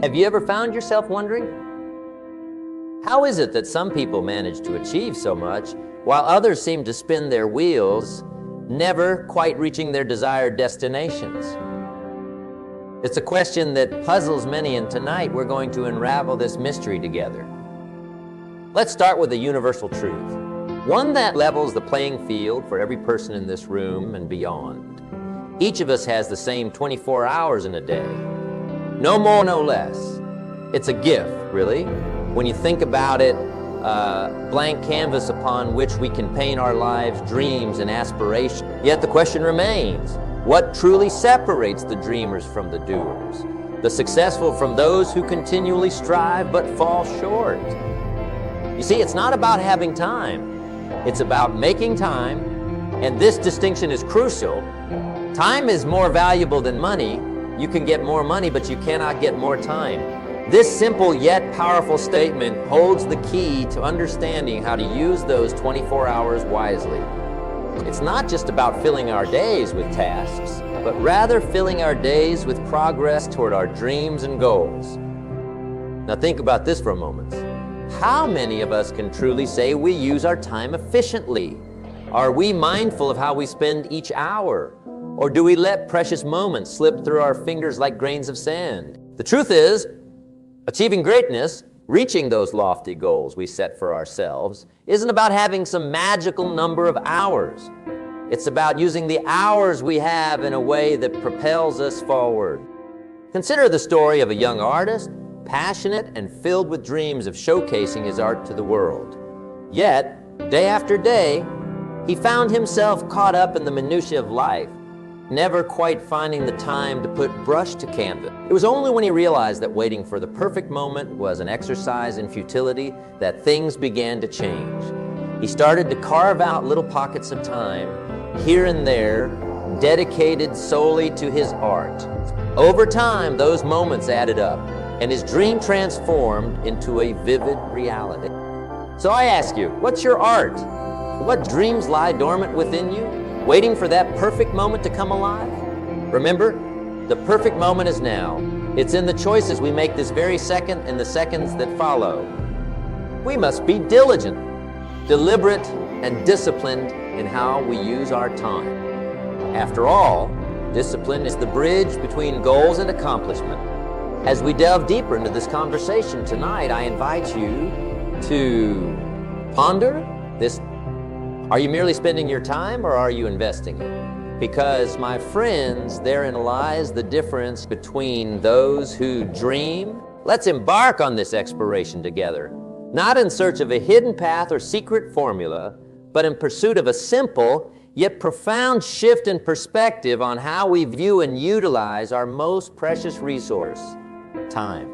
Have you ever found yourself wondering, how is it that some people manage to achieve so much while others seem to spin their wheels, never quite reaching their desired destinations? It's a question that puzzles many, and tonight we're going to unravel this mystery together. Let's start with a universal truth, one that levels the playing field for every person in this room and beyond. Each of us has the same 24 hours in a day. No more, no less. It's a gift, really. When you think about it, blank canvas upon which we can paint our lives, dreams, and aspirations. Yet the question remains, what truly separates the dreamers from the doers? The successful from those who continually strive but fall short? You see, it's not about having time. It's about making time, and this distinction is crucial. Time is more valuable than money. You can get more money, but you cannot get more time. This simple yet powerful statement holds the key to understanding how to use those 24 hours wisely. It's not just about filling our days with tasks, but rather filling our days with progress toward our dreams and goals. Now think about this for a moment. How many of us can truly say we use our time efficiently? Are we mindful of how we spend each hour? Or do we let precious moments slip through our fingers like grains of sand? The truth is, achieving greatness, reaching those lofty goals we set for ourselves, isn't about having some magical number of hours. It's about using the hours we have in a way that propels us forward. Consider the story of a young artist, passionate and filled with dreams of showcasing his art to the world. Yet, day after day, he found himself caught up in the minutiae of life, never quite finding the time to put brush to canvas. It was only when he realized that waiting for the perfect moment was an exercise in futility that things began to change. He started to carve out little pockets of time, here and there, dedicated solely to his art. Over time, those moments added up, and his dream transformed into a vivid reality. So I ask you, what's your art? What dreams lie dormant within you, waiting for that perfect moment to come alive? Remember, the perfect moment is now. It's in the choices we make this very second and the seconds that follow. We must be diligent, deliberate, and disciplined in how we use our time. After all, discipline is the bridge between goals and accomplishment. As we delve deeper into this conversation tonight, I invite you to ponder this. Are you merely spending your time, or are you investing it? Because, my friends, therein lies the difference between those who dream. Let's embark on this exploration together, not in search of a hidden path or secret formula, but in pursuit of a simple yet profound shift in perspective on how we view and utilize our most precious resource, time.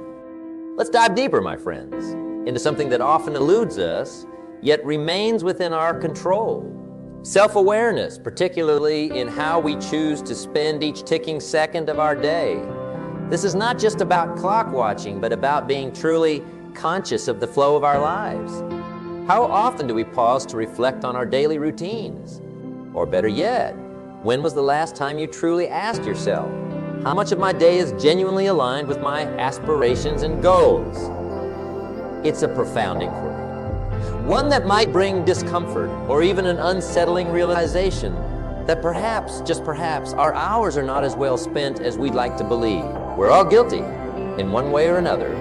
Let's dive deeper, my friends, into something that often eludes us, yet remains within our control. Self-awareness, particularly in how we choose to spend each ticking second of our day. This is not just about clock watching, but about being truly conscious of the flow of our lives. How often do we pause to reflect on our daily routines? Or better yet, when was the last time you truly asked yourself, how much of my day is genuinely aligned with my aspirations and goals? It's a profound inquiry. One that might bring discomfort or even an unsettling realization that perhaps, just perhaps, our hours are not as well spent as we'd like to believe. We're all guilty, in one way or another,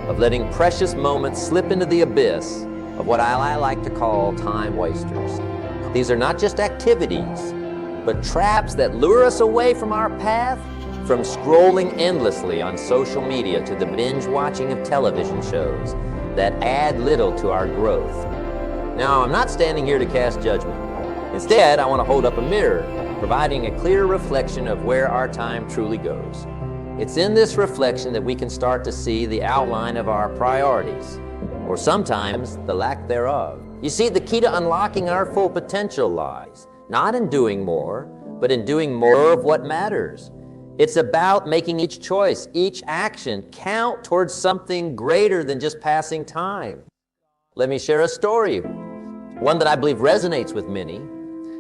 of letting precious moments slip into the abyss of what I like to call time wasters. These are not just activities, but traps that lure us away from our path, from scrolling endlessly on social media to the binge watching of television shows that add little to our growth. Now, I'm not standing here to cast judgment. Instead, I want to hold up a mirror, providing a clear reflection of where our time truly goes. It's in this reflection that we can start to see the outline of our priorities, or sometimes the lack thereof. You see, the key to unlocking our full potential lies not in doing more, but in doing more of what matters. It's about making each choice, each action count towards something greater than just passing time. Let me share a story, one that I believe resonates with many.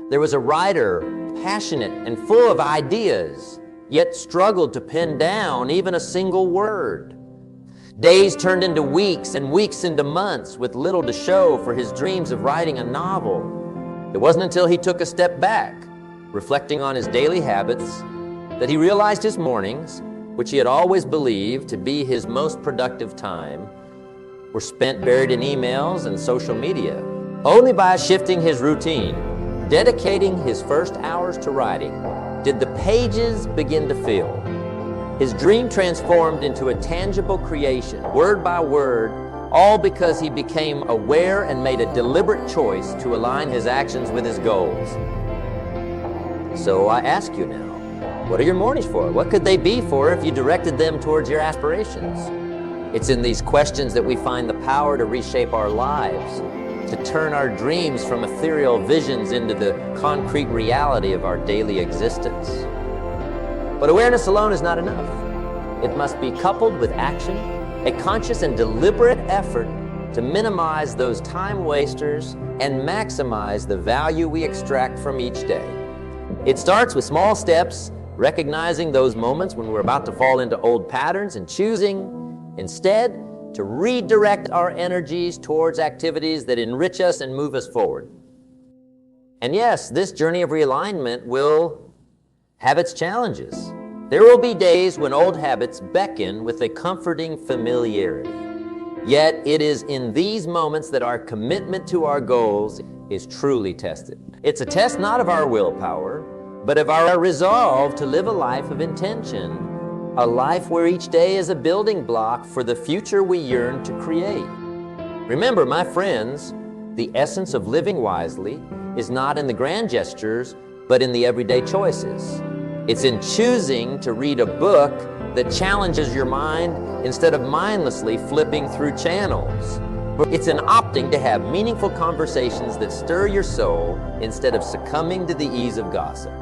There was a writer, passionate and full of ideas, yet struggled to pin down even a single word. Days turned into weeks and weeks into months with little to show for his dreams of writing a novel. It wasn't until he took a step back, reflecting on his daily habits, that he realized his mornings, which he had always believed to be his most productive time, were spent buried in emails and social media. Only by shifting his routine, dedicating his first hours to writing, did the pages begin to fill. His dream transformed into a tangible creation, word by word, all because he became aware and made a deliberate choice to align his actions with his goals. So I ask you now, what are your mornings for? What could they be for if you directed them towards your aspirations? It's in these questions that we find the power to reshape our lives, to turn our dreams from ethereal visions into the concrete reality of our daily existence. But awareness alone is not enough. It must be coupled with action, a conscious and deliberate effort to minimize those time wasters and maximize the value we extract from each day. It starts with small steps, recognizing those moments when we're about to fall into old patterns and choosing instead to redirect our energies towards activities that enrich us and move us forward. And yes, this journey of realignment will have its challenges. There will be days when old habits beckon with a comforting familiarity. Yet it is in these moments that our commitment to our goals is truly tested. It's a test not of our willpower, but of our resolve to live a life of intention, a life where each day is a building block for the future we yearn to create. Remember, my friends, the essence of living wisely is not in the grand gestures, but in the everyday choices. It's in choosing to read a book that challenges your mind instead of mindlessly flipping through channels. It's in opting to have meaningful conversations that stir your soul instead of succumbing to the ease of gossip.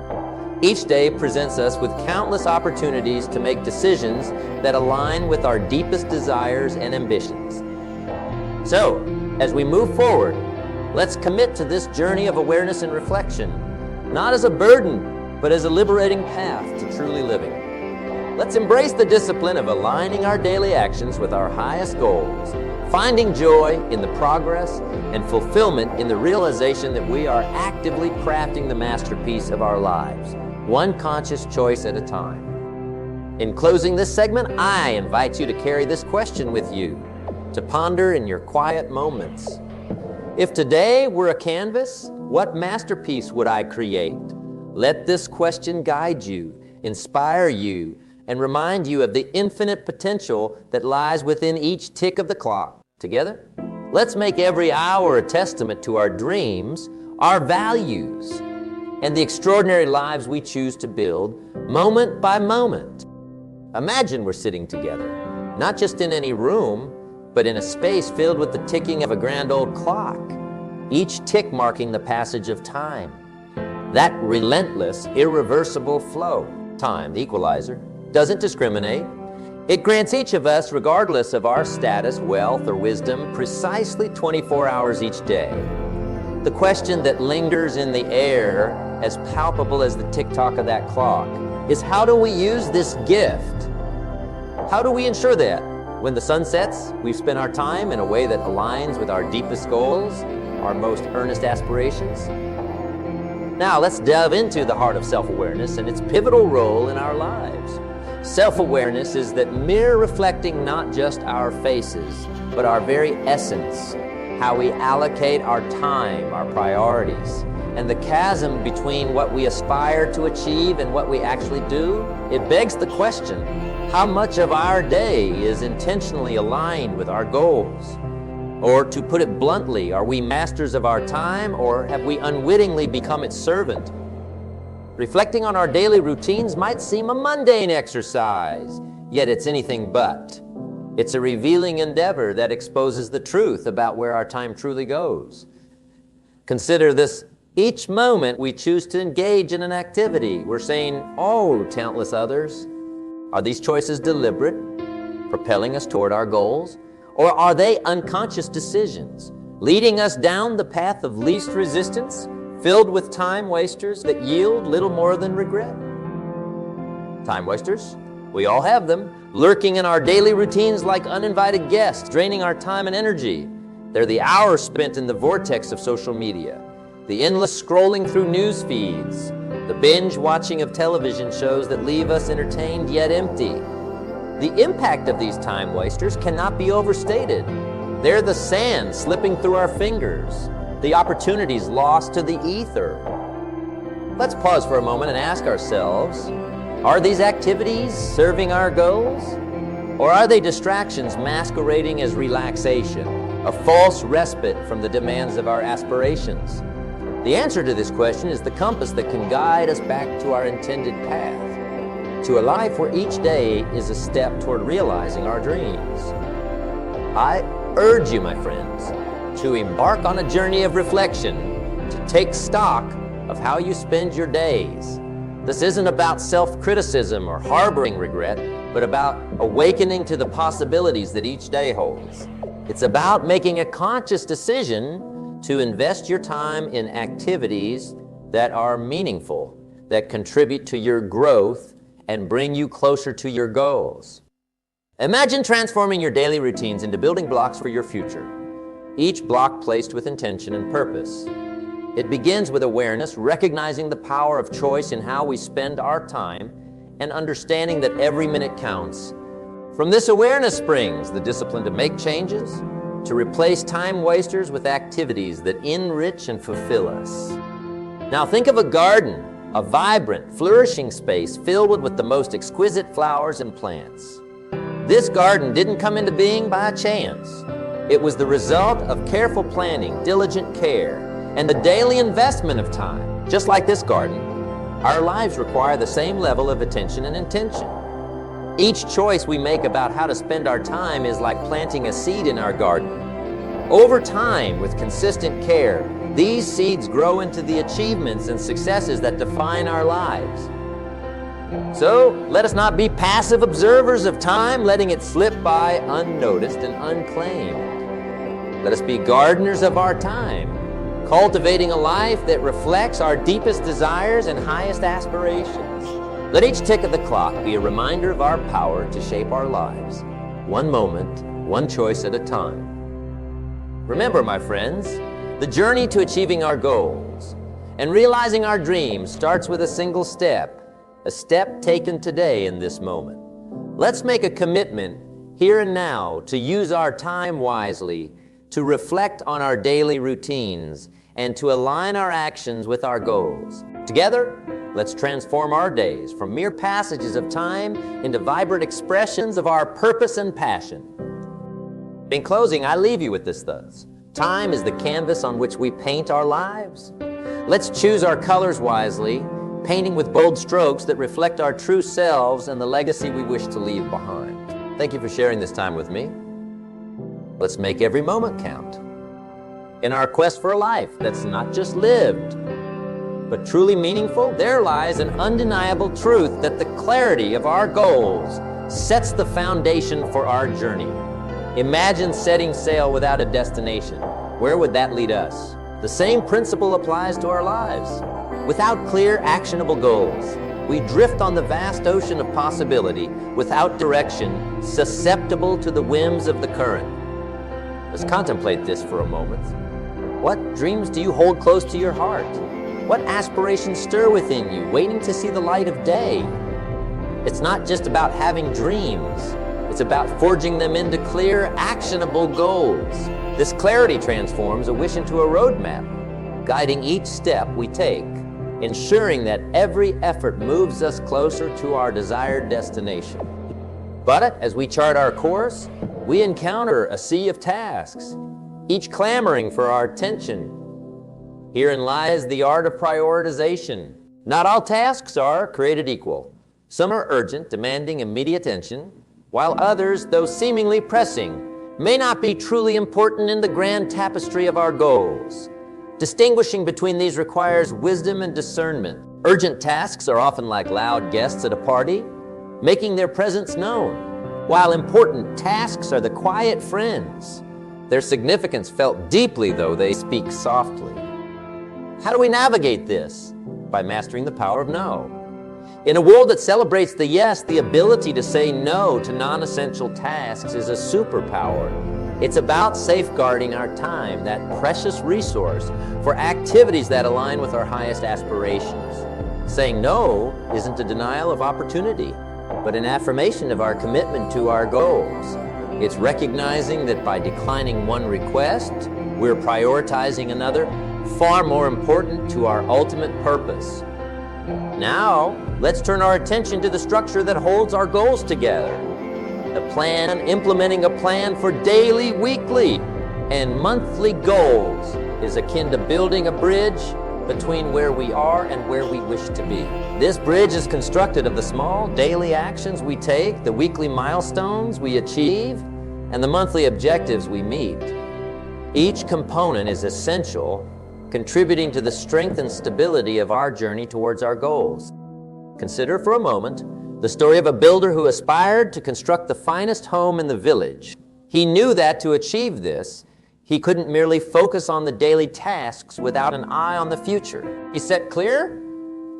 Each day presents us with countless opportunities to make decisions that align with our deepest desires and ambitions. So, as we move forward, let's commit to this journey of awareness and reflection, not as a burden, but as a liberating path to truly living. Let's embrace the discipline of aligning our daily actions with our highest goals, finding joy in the progress and fulfillment in the realization that we are actively crafting the masterpiece of our lives, one conscious choice at a time. In closing this segment, I invite you to carry this question with you, to ponder in your quiet moments. If today were a canvas, what masterpiece would I create? Let this question guide you, inspire you, and remind you of the infinite potential that lies within each tick of the clock. Together, let's make every hour a testament to our dreams, our values, and the extraordinary lives we choose to build moment by moment. Imagine we're sitting together, not just in any room, but in a space filled with the ticking of a grand old clock, each tick marking the passage of time. That relentless, irreversible flow. Time, the equalizer, doesn't discriminate. It grants each of us, regardless of our status, wealth, or wisdom, precisely 24 hours each day. The question that lingers in the air, as palpable as the tick-tock of that clock, is how do we use this gift? How do we ensure that when the sun sets, we've spent our time in a way that aligns with our deepest goals, our most earnest aspirations? Now let's delve into the heart of self-awareness and its pivotal role in our lives. Self-awareness is that mere reflecting not just our faces, but our very essence, how we allocate our time, our priorities, and the chasm between what we aspire to achieve and what we actually do. It begs the question, how much of our day is intentionally aligned with our goals? Or to put it bluntly, are we masters of our time, or have we unwittingly become its servant? Reflecting on our daily routines might seem a mundane exercise, yet it's anything but. It's a revealing endeavor that exposes the truth about where our time truly goes. Consider this: each moment we choose to engage in an activity, we're saying, "Oh, talentless others." Are these choices deliberate, propelling us toward our goals? Or are they unconscious decisions, leading us down the path of least resistance, filled with time wasters that yield little more than regret? Time wasters? We all have them, lurking in our daily routines like uninvited guests, draining our time and energy. They're the hours spent in the vortex of social media, the endless scrolling through news feeds, the binge watching of television shows that leave us entertained yet empty. The impact of these time wasters cannot be overstated. They're the sand slipping through our fingers, the opportunities lost to the ether. Let's pause for a moment and ask ourselves, are these activities serving our goals? Or are they distractions masquerading as relaxation, a false respite from the demands of our aspirations? The answer to this question is the compass that can guide us back to our intended path, to a life where each day is a step toward realizing our dreams. I urge you, my friends, to embark on a journey of reflection, to take stock of how you spend your days. This isn't about self-criticism or harboring regret, but about awakening to the possibilities that each day holds. It's about making a conscious decision to invest your time in activities that are meaningful, that contribute to your growth and bring you closer to your goals. Imagine transforming your daily routines into building blocks for your future, each block placed with intention and purpose. It begins with awareness, recognizing the power of choice in how we spend our time and understanding that every minute counts. From this awareness springs the discipline to make changes, to replace time wasters with activities that enrich and fulfill us. Now think of a garden, a vibrant, flourishing space filled with the most exquisite flowers and plants. This garden didn't come into being by chance. It was the result of careful planning, diligent care, and the daily investment of time. Just like this garden, our lives require the same level of attention and intention. Each choice we make about how to spend our time is like planting a seed in our garden. Over time, with consistent care, these seeds grow into the achievements and successes that define our lives. So, let us not be passive observers of time, letting it slip by unnoticed and unclaimed. Let us be gardeners of our time, cultivating a life that reflects our deepest desires and highest aspirations. Let each tick of the clock be a reminder of our power to shape our lives, one moment, one choice at a time. Remember, my friends, the journey to achieving our goals and realizing our dreams starts with a single step, a step taken today in this moment. Let's make a commitment here and now to use our time wisely, to reflect on our daily routines, and to align our actions with our goals. Together, let's transform our days from mere passages of time into vibrant expressions of our purpose and passion. In closing, I leave you with this thought. Time is the canvas on which we paint our lives. Let's choose our colors wisely, painting with bold strokes that reflect our true selves and the legacy we wish to leave behind. Thank you for sharing this time with me. Let's make every moment count. In our quest for a life that's not just lived, but truly meaningful, there lies an undeniable truth that the clarity of our goals sets the foundation for our journey. Imagine setting sail without a destination. Where would that lead us? The same principle applies to our lives. Without clear, actionable goals, we drift on the vast ocean of possibility without direction, susceptible to the whims of the current. Let's contemplate this for a moment. What dreams do you hold close to your heart? What aspirations stir within you, waiting to see the light of day? It's not just about having dreams. It's about forging them into clear, actionable goals. This clarity transforms a wish into a roadmap, guiding each step we take, ensuring that every effort moves us closer to our desired destination. But as we chart our course, we encounter a sea of tasks, each clamoring for our attention. Herein lies the art of prioritization. Not all tasks are created equal. Some are urgent, demanding immediate attention, while others, though seemingly pressing, may not be truly important in the grand tapestry of our goals. Distinguishing between these requires wisdom and discernment. Urgent tasks are often like loud guests at a party, making their presence known, while important tasks are the quiet friends. Their significance felt deeply, though they speak softly. How do we navigate this? By mastering the power of no. In a world that celebrates the yes, the ability to say no to non-essential tasks is a superpower. It's about safeguarding our time, that precious resource, for activities that align with our highest aspirations. Saying no isn't a denial of opportunity, but an affirmation of our commitment to our goals. It's recognizing that by declining one request, we're prioritizing another, far more important to our ultimate purpose. Now, let's turn our attention to the structure that holds our goals together. The plan, implementing a plan for daily, weekly, and monthly goals is akin to building a bridge between where we are and where we wish to be. This bridge is constructed of the small daily actions we take, the weekly milestones we achieve, and the monthly objectives we meet. Each component is essential, contributing to the strength and stability of our journey towards our goals. Consider for a moment the story of a builder who aspired to construct the finest home in the village. He knew that to achieve this, he couldn't merely focus on the daily tasks without an eye on the future. He set clear,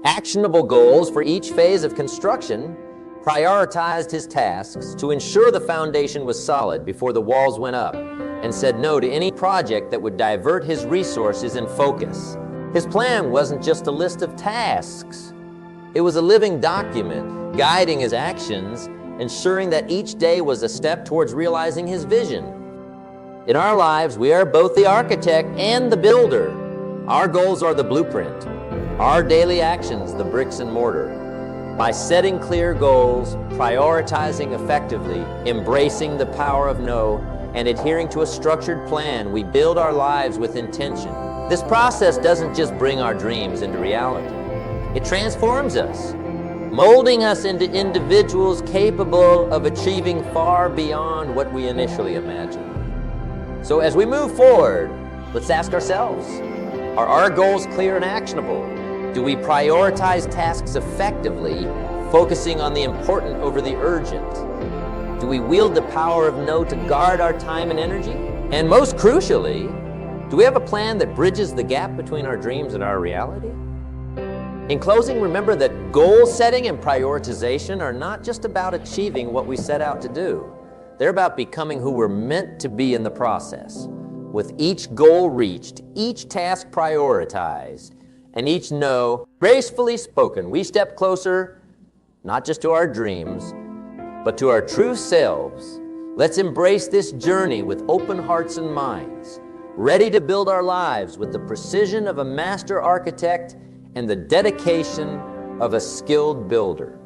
actionable goals for each phase of construction, prioritized his tasks to ensure the foundation was solid before the walls went up, and said no to any project that would divert his resources and focus. His plan wasn't just a list of tasks. It was a living document guiding his actions, ensuring that each day was a step towards realizing his vision. In our lives, we are both the architect and the builder. Our goals are the blueprint, our daily actions the bricks and mortar. By setting clear goals, prioritizing effectively, embracing the power of no, and adhering to a structured plan, we build our lives with intention. This process doesn't just bring our dreams into reality. It transforms us, molding us into individuals capable of achieving far beyond what we initially imagined. So as we move forward, let's ask ourselves, are our goals clear and actionable? Do we prioritize tasks effectively, focusing on the important over the urgent? Do we wield the power of no to guard our time and energy? And most crucially, do we have a plan that bridges the gap between our dreams and our reality? In closing, remember that goal setting and prioritization are not just about achieving what we set out to do. They're about becoming who we're meant to be in the process. With each goal reached, each task prioritized, and each no gracefully spoken, we step closer, not just to our dreams, but to our true selves. Let's embrace this journey with open hearts and minds, ready to build our lives with the precision of a master architect and the dedication of a skilled builder.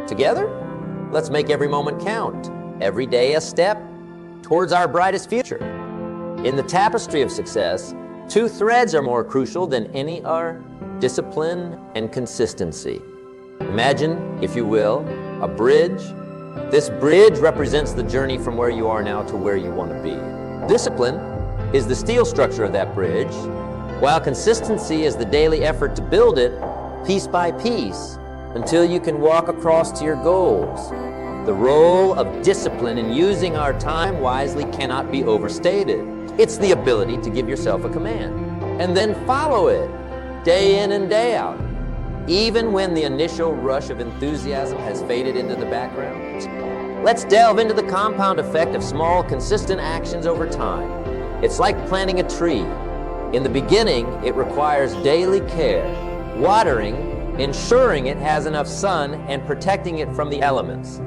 Together, let's make every moment count, every day a step towards our brightest future. In the tapestry of success, two threads are more crucial than any are: discipline and consistency. Imagine, if you will, a bridge. This bridge represents the journey from where you are now to where you want to be. Discipline is the steel structure of that bridge, while consistency is the daily effort to build it piece by piece until you can walk across to your goals. The role of discipline in using our time wisely cannot be overstated. It's the ability to give yourself a command and then follow it day in and day out, even when the initial rush of enthusiasm has faded into the background. Let's delve into the compound effect of small, consistent actions over time. It's like planting a tree. In the beginning, it requires daily care, watering, ensuring it has enough sun, and protecting it from the elements.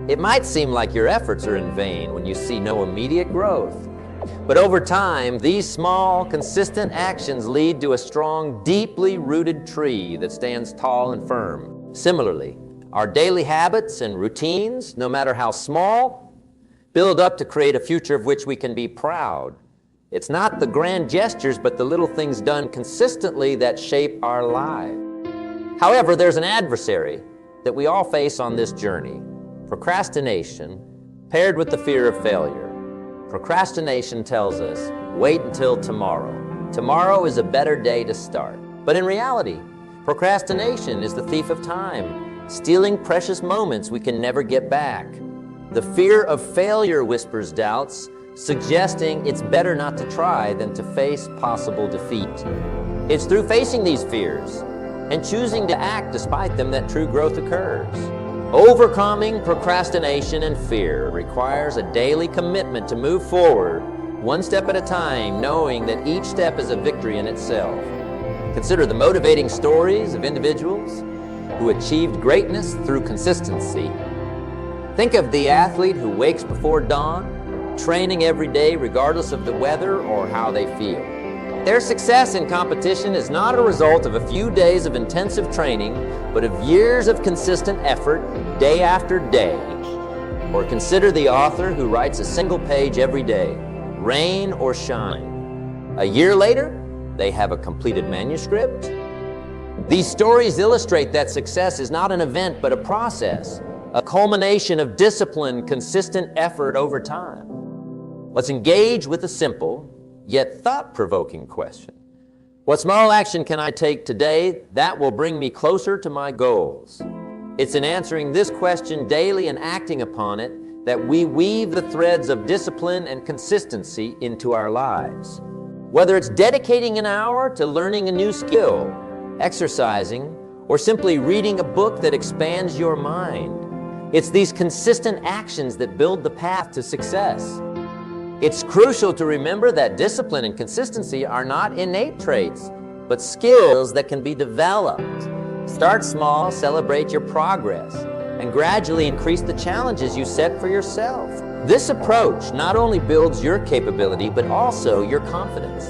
It might seem like your efforts are in vain when you see no immediate growth. But over time, these small, consistent actions lead to a strong, deeply rooted tree that stands tall and firm. Similarly, our daily habits and routines, no matter how small, build up to create a future of which we can be proud. It's not the grand gestures, but the little things done consistently that shape our lives. However, there's an adversary that we all face on this journey: procrastination, paired with the fear of failure. Procrastination tells us, wait until tomorrow. Tomorrow is a better day to start. But in reality, procrastination is the thief of time, stealing precious moments we can never get back. The fear of failure whispers doubts, suggesting it's better not to try than to face possible defeat. It's through facing these fears and choosing to act despite them that true growth occurs. Overcoming procrastination and fear requires a daily commitment to move forward one step at a time, knowing that each step is a victory in itself. Consider the motivating stories of individuals who achieved greatness through consistency. Think of the athlete who wakes before dawn, training every day regardless of the weather or how they feel. Their success in competition is not a result of a few days of intensive training, but of years of consistent effort, day after day. Or consider the author who writes a single page every day, rain or shine. A year later, they have a completed manuscript. These stories illustrate that success is not an event, but a process, a culmination of discipline, consistent effort over time. Let's engage with a simple, yet thought-provoking question. What small action can I take today that will bring me closer to my goals? It's in answering this question daily and acting upon it that we weave the threads of discipline and consistency into our lives. Whether it's dedicating an hour to learning a new skill, exercising, or simply reading a book that expands your mind, it's these consistent actions that build the path to success. It's crucial to remember that discipline and consistency are not innate traits, but skills that can be developed. Start small, celebrate your progress, and gradually increase the challenges you set for yourself. This approach not only builds your capability, but also your confidence.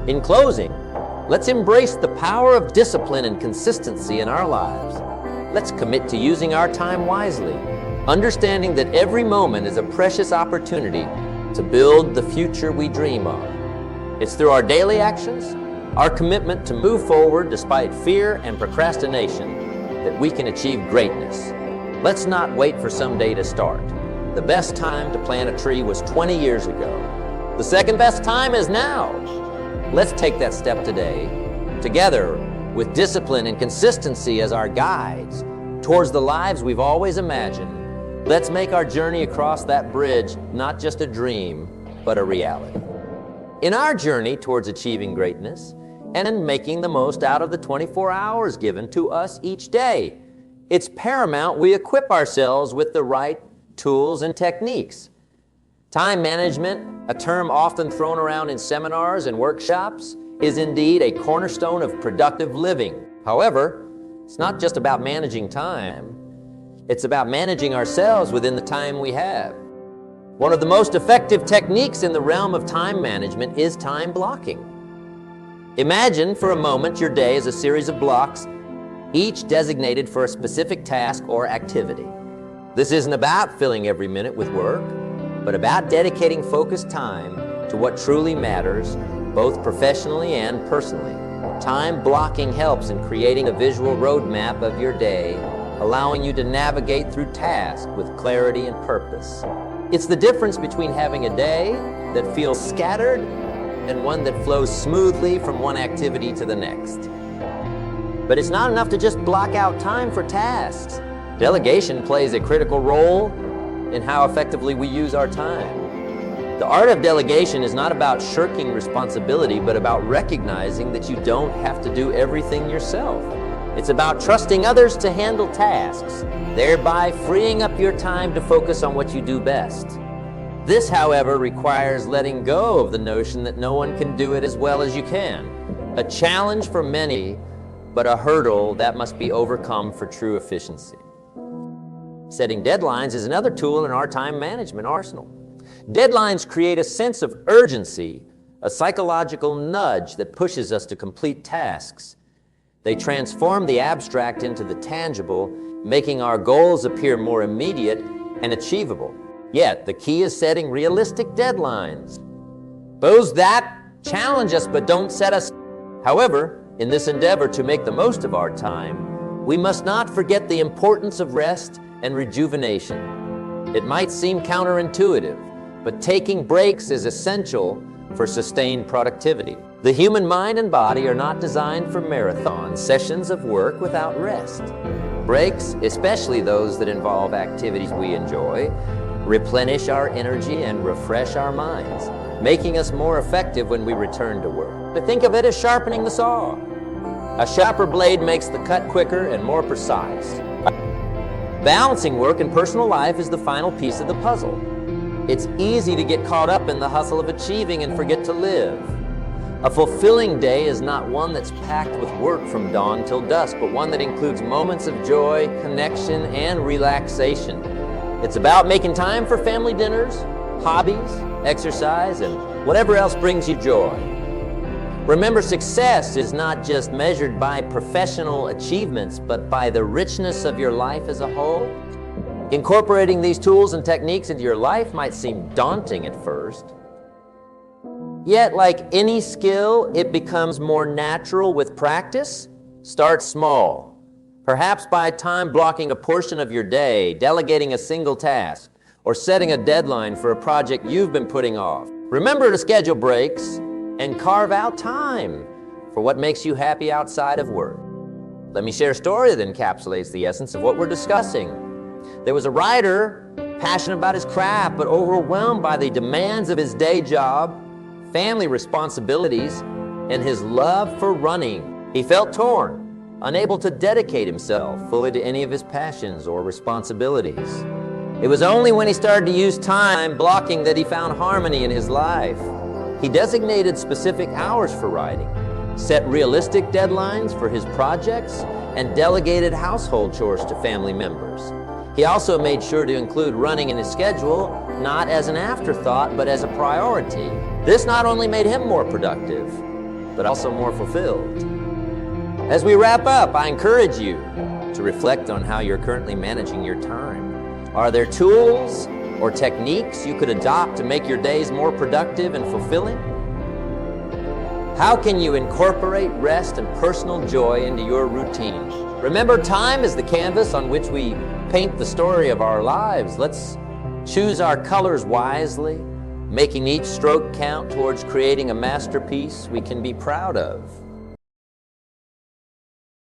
In closing, let's embrace the power of discipline and consistency in our lives. Let's commit to using our time wisely, understanding that every moment is a precious opportunity to build the future we dream of. It's through our daily actions, our commitment to move forward despite fear and procrastination, that we can achieve greatness. Let's not wait for someday to start. The best time to plant a tree was 20 years ago. The second best time is now. Let's take that step today, together with discipline and consistency as our guides towards the lives we've always imagined. Let's make our journey across that bridge not just a dream, but a reality. In our journey towards achieving greatness and in making the most out of the 24 hours given to us each day, it's paramount we equip ourselves with the right tools and techniques. Time management, a term often thrown around in seminars and workshops, is indeed a cornerstone of productive living. However, it's not just about managing time. It's about managing ourselves within the time we have. One of the most effective techniques in the realm of time management is time blocking. Imagine for a moment your day as a series of blocks, each designated for a specific task or activity. This isn't about filling every minute with work, but about dedicating focused time to what truly matters, both professionally and personally. Time blocking helps in creating a visual roadmap of your day, allowing you to navigate through tasks with clarity and purpose. It's the difference between having a day that feels scattered and one that flows smoothly from one activity to the next. But it's not enough to just block out time for tasks. Delegation plays a critical role in how effectively we use our time. The art of delegation is not about shirking responsibility, but about recognizing that you don't have to do everything yourself. It's about trusting others to handle tasks, thereby freeing up your time to focus on what you do best. This, however, requires letting go of the notion that no one can do it as well as you can. A challenge for many, but a hurdle that must be overcome for true efficiency. Setting deadlines is another tool in our time management arsenal. Deadlines create a sense of urgency, a psychological nudge that pushes us to complete tasks. They transform the abstract into the tangible, making our goals appear more immediate and achievable. Yet, the key is setting realistic deadlines. Those that challenge us but don't set us. However, in this endeavor to make the most of our time, we must not forget the importance of rest and rejuvenation. It might seem counterintuitive, but taking breaks is essential for sustained productivity. The human mind and body are not designed for marathon sessions of work without rest. Breaks, especially those that involve activities we enjoy, replenish our energy and refresh our minds, making us more effective when we return to work. But think of it as sharpening the saw. A sharper blade makes the cut quicker and more precise. Balancing work and personal life is the final piece of the puzzle. It's easy to get caught up in the hustle of achieving and forget to live. A fulfilling day is not one that's packed with work from dawn till dusk, but one that includes moments of joy, connection, and relaxation. It's about making time for family dinners, hobbies, exercise, and whatever else brings you joy. Remember, success is not just measured by professional achievements, but by the richness of your life as a whole. Incorporating these tools and techniques into your life might seem daunting at first. Yet, like any skill, it becomes more natural with practice. Start small. Perhaps by time blocking a portion of your day, delegating a single task, or setting a deadline for a project you've been putting off. Remember to schedule breaks and carve out time for what makes you happy outside of work. Let me share a story that encapsulates the essence of what we're discussing. There was a writer, passionate about his craft, but overwhelmed by the demands of his day job, family responsibilities, and his love for running. He felt torn, unable to dedicate himself fully to any of his passions or responsibilities. It was only when he started to use time blocking that he found harmony in his life. He designated specific hours for writing, set realistic deadlines for his projects, and delegated household chores to family members. He also made sure to include running in his schedule, not as an afterthought, but as a priority. This not only made him more productive, but also more fulfilled. As we wrap up, I encourage you to reflect on how you're currently managing your time. Are there tools or techniques you could adopt to make your days more productive and fulfilling? How can you incorporate rest and personal joy into your routine? Remember, time is the canvas on which we paint the story of our lives. Let's choose our colors wisely, making each stroke count towards creating a masterpiece we can be proud of.